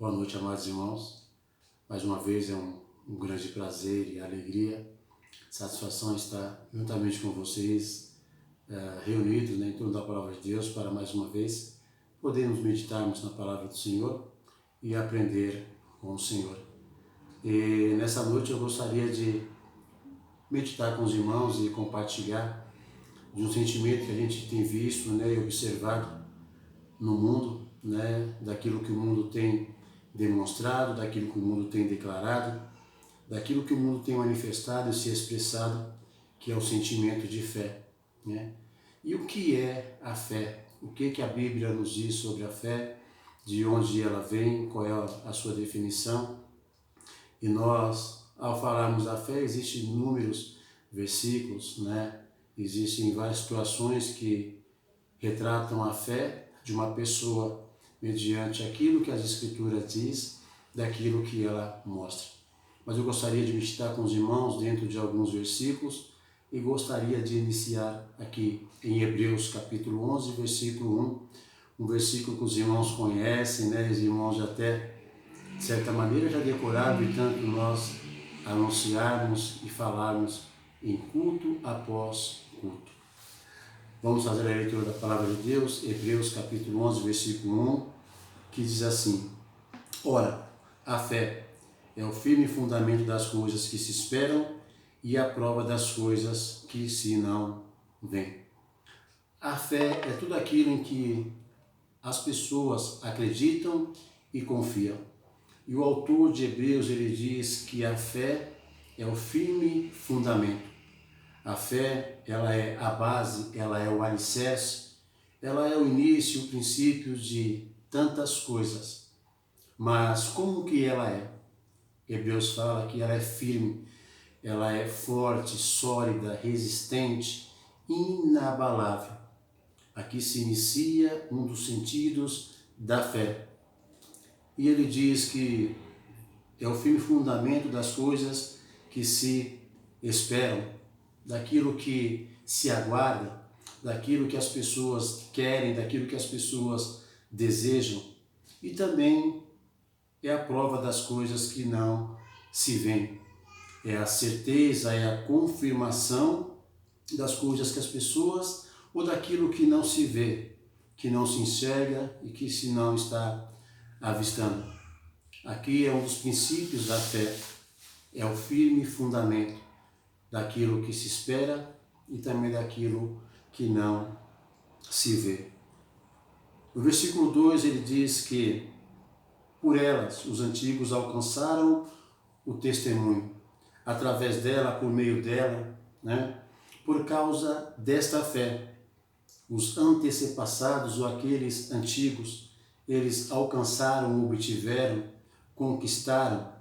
Boa noite, amados irmãos. Mais uma vez é um grande prazer e alegria, satisfação estar juntamente com vocês, reunidos em torno da Palavra de Deus para mais uma vez podermos meditarmos na Palavra do Senhor e aprender com o Senhor. E nessa noite eu gostaria de meditar com os irmãos e compartilhar de um sentimento que a gente tem visto e observado no mundo, daquilo que o mundo tem demonstrado, daquilo que o mundo tem declarado, daquilo que o mundo tem manifestado e se expressado, que é o sentimento de fé. E o que é a fé? O que a Bíblia nos diz sobre a fé? De onde ela vem? Qual é a sua definição? E nós, ao falarmos da fé, existem inúmeros versículos, existem várias situações que retratam a fé de uma pessoa mediante aquilo que as Escrituras diz, daquilo que ela mostra. Mas eu gostaria de meditar com os irmãos dentro de alguns versículos e gostaria de iniciar aqui em Hebreus capítulo 11, versículo 1, um versículo que os irmãos conhecem, os irmãos já até, de certa maneira, já decoraram, e tanto nós anunciarmos e falarmos em culto após culto. Vamos fazer a leitura da Palavra de Deus, Hebreus capítulo 11, versículo 1, que diz assim: Ora, a fé é o firme fundamento das coisas que se esperam e a prova das coisas que se não veem. A fé é tudo aquilo em que as pessoas acreditam e confiam. E o autor de Hebreus, ele diz que a fé é o firme fundamento. A fé, ela é a base, ela é o alicerce, ela é o início, o princípio de tantas coisas. Mas como que ela é? Hebreus fala que ela é firme, ela é forte, sólida, resistente, inabalável. Aqui se inicia um dos sentidos da fé. E ele diz que é o firme fundamento das coisas que se esperam, daquilo que se aguarda, daquilo que as pessoas querem, daquilo que as pessoas desejam, e também é a prova das coisas que não se veem. É a certeza, é a confirmação das coisas que as pessoas, ou daquilo que não se vê, que não se enxerga e que se não está avistando. Aqui é um dos princípios da fé, é o firme fundamento daquilo que se espera e também daquilo que não se vê. No versículo 2 ele diz que por elas os antigos alcançaram o testemunho. Através dela, por meio dela, por causa desta fé, os antepassados ou aqueles antigos, eles alcançaram, obtiveram, conquistaram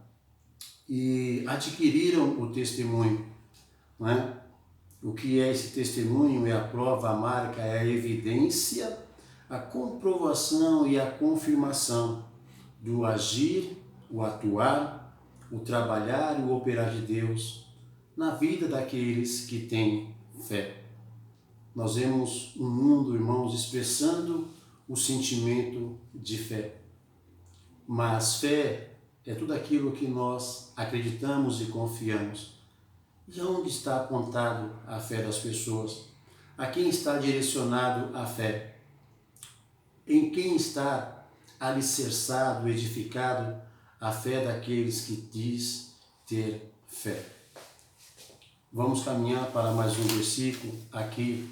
e adquiriram o testemunho. O que é esse testemunho? É a prova, a marca, é a evidência, a comprovação e a confirmação do agir, o atuar, o trabalhar e o operar de Deus na vida daqueles que têm fé. Nós vemos um mundo, irmãos, expressando o sentimento de fé. Mas fé é tudo aquilo que nós acreditamos e confiamos. E aonde está apontado a fé das pessoas? A quem está direcionado a fé? Em quem está alicerçado, edificado a fé daqueles que diz ter fé? Vamos caminhar para mais um versículo aqui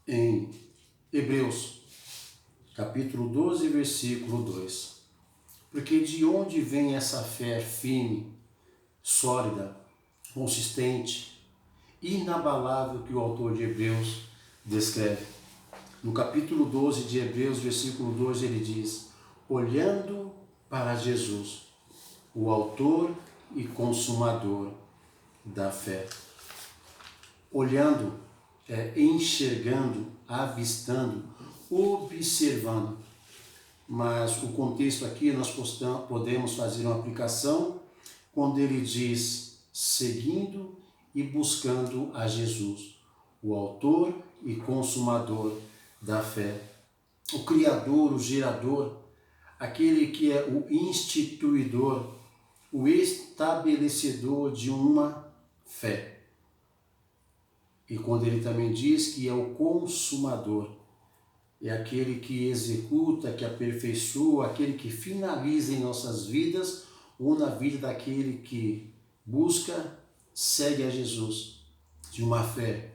em Hebreus, capítulo 12, versículo 2. Porque de onde vem essa fé firme, sólida, consistente, inabalável que o autor de Hebreus descreve? No capítulo 12 de Hebreus, versículo 2, ele diz: olhando para Jesus, o autor e consumador da fé. Olhando, enxergando, avistando, observando. Mas o contexto aqui nós podemos fazer uma aplicação quando ele diz seguindo e buscando a Jesus, o autor e consumador da fé, o Criador, o gerador, aquele que é o instituidor, o estabelecedor de uma fé. E quando ele também diz que é o consumador, é aquele que executa, que aperfeiçoa, aquele que finaliza em nossas vidas ou na vida daquele que busca, segue a Jesus, de uma fé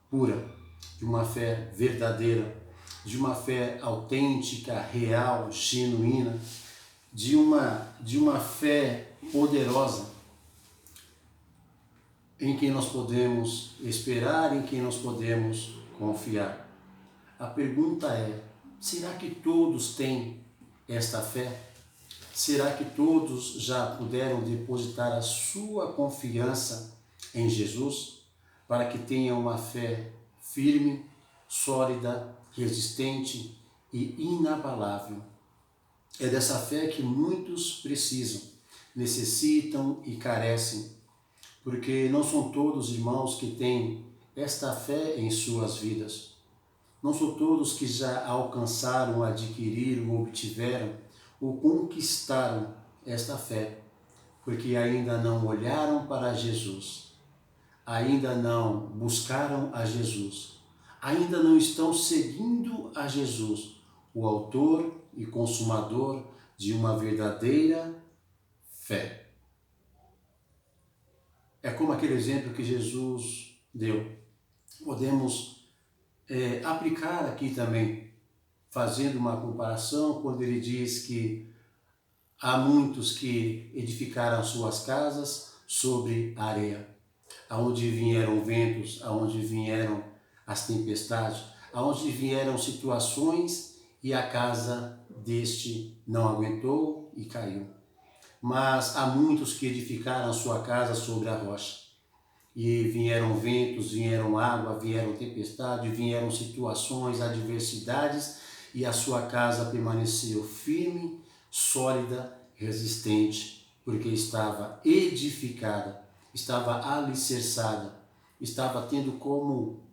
pura, de uma fé verdadeira, de uma fé autêntica, real, genuína, de uma fé poderosa, em quem nós podemos esperar, em quem nós podemos confiar. A pergunta é, será que todos têm esta fé? Será que todos já puderam depositar a sua confiança em Jesus para que tenham uma fé firme, sólida, resistente e inabalável? É dessa fé que muitos precisam, necessitam e carecem, porque não são todos irmãos que têm esta fé em suas vidas. Não são todos que já alcançaram, adquiriram, obtiveram ou conquistaram esta fé, porque ainda não olharam para Jesus, ainda não buscaram a Jesus, ainda não estão seguindo a Jesus, o autor e consumador de uma verdadeira fé. É como aquele exemplo que Jesus deu. Podemos aplicar aqui também, fazendo uma comparação, quando ele diz que há muitos que edificaram suas casas sobre a areia, aonde vieram ventos, aonde vieram as tempestades, aonde vieram situações e a casa deste não aguentou e caiu. Mas há muitos que edificaram sua casa sobre a rocha. E vieram ventos, vieram água, vieram tempestade, vieram situações, adversidades, e a sua casa permaneceu firme, sólida, resistente, porque estava edificada, estava alicerçada, estava tendo como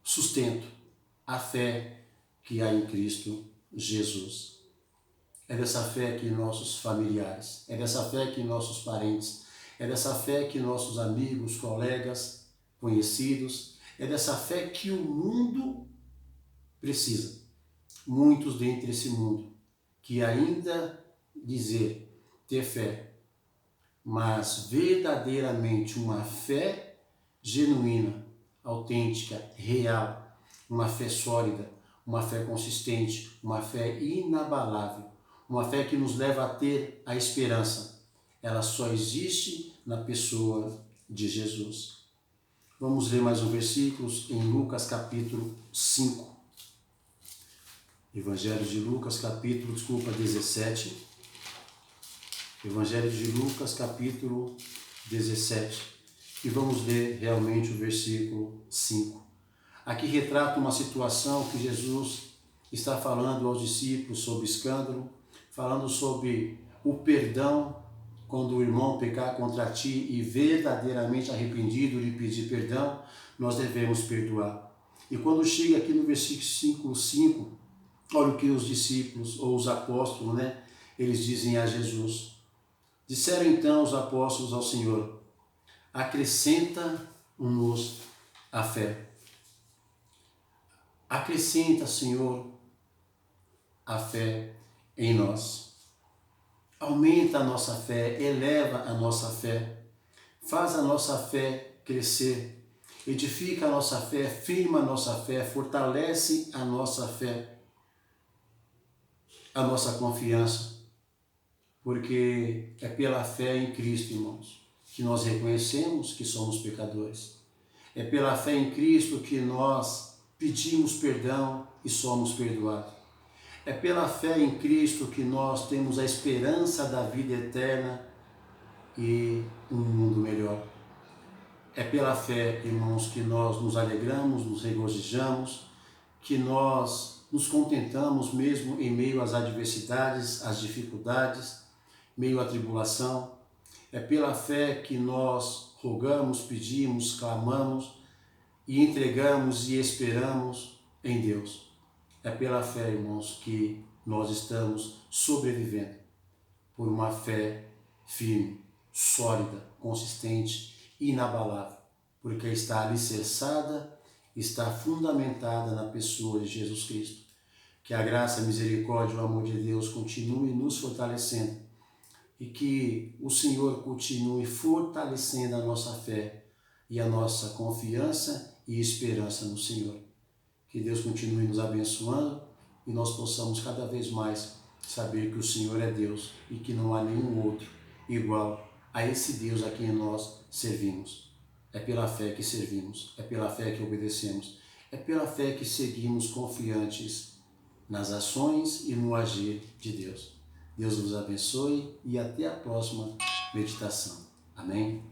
sustento a fé que há em Cristo Jesus. É dessa fé que nossos familiares, é dessa fé que nossos parentes, é dessa fé que nossos amigos, colegas, conhecidos, é dessa fé que o mundo precisa. Muitos dentre esse mundo que ainda dizer ter fé, mas verdadeiramente uma fé genuína, autêntica, real, uma fé sólida, uma fé consistente, uma fé inabalável, uma fé que nos leva a ter a esperança. Ela só existe na pessoa de Jesus. Vamos ler mais um versículo em Lucas capítulo 5. Evangelho de Lucas capítulo, 17. Evangelho de Lucas capítulo 17. E vamos ler realmente o versículo 5. Aqui retrata uma situação que Jesus está falando aos discípulos sobre escândalo, falando sobre o perdão, quando o irmão pecar contra ti e verdadeiramente arrependido lhe pedir perdão, nós devemos perdoar. E quando chega aqui no versículo 5, olha o que os discípulos ou os apóstolos, eles dizem a Jesus. Disseram então os apóstolos ao Senhor, acrescenta-nos a fé. Acrescenta, Senhor, a fé em nós. Aumenta a nossa fé, eleva a nossa fé, faz a nossa fé crescer, edifica a nossa fé, firma a nossa fé, fortalece a nossa fé, a nossa confiança, porque é pela fé em Cristo, irmãos, que nós reconhecemos que somos pecadores. É pela fé em Cristo que nós pedimos perdão e somos perdoados. É pela fé em Cristo que nós temos a esperança da vida eterna e um mundo melhor. É pela fé, irmãos, que nós nos alegramos, nos regozijamos, que nós nos contentamos mesmo em meio às adversidades, às dificuldades, meio à tribulação. É pela fé que nós rogamos, pedimos, clamamos e entregamos e esperamos em Deus. É pela fé, irmãos, que nós estamos sobrevivendo por uma fé firme, sólida, consistente, inabalável, porque está alicerçada, está fundamentada na pessoa de Jesus Cristo. Que a graça, a misericórdia e o amor de Deus continue nos fortalecendo e que o Senhor continue fortalecendo a nossa fé e a nossa confiança e esperança no Senhor. Que Deus continue nos abençoando e nós possamos cada vez mais saber que o Senhor é Deus e que não há nenhum outro igual a esse Deus a quem nós servimos. É pela fé que servimos, é pela fé que obedecemos, é pela fé que seguimos confiantes nas ações e no agir de Deus. Deus vos abençoe e até a próxima meditação. Amém?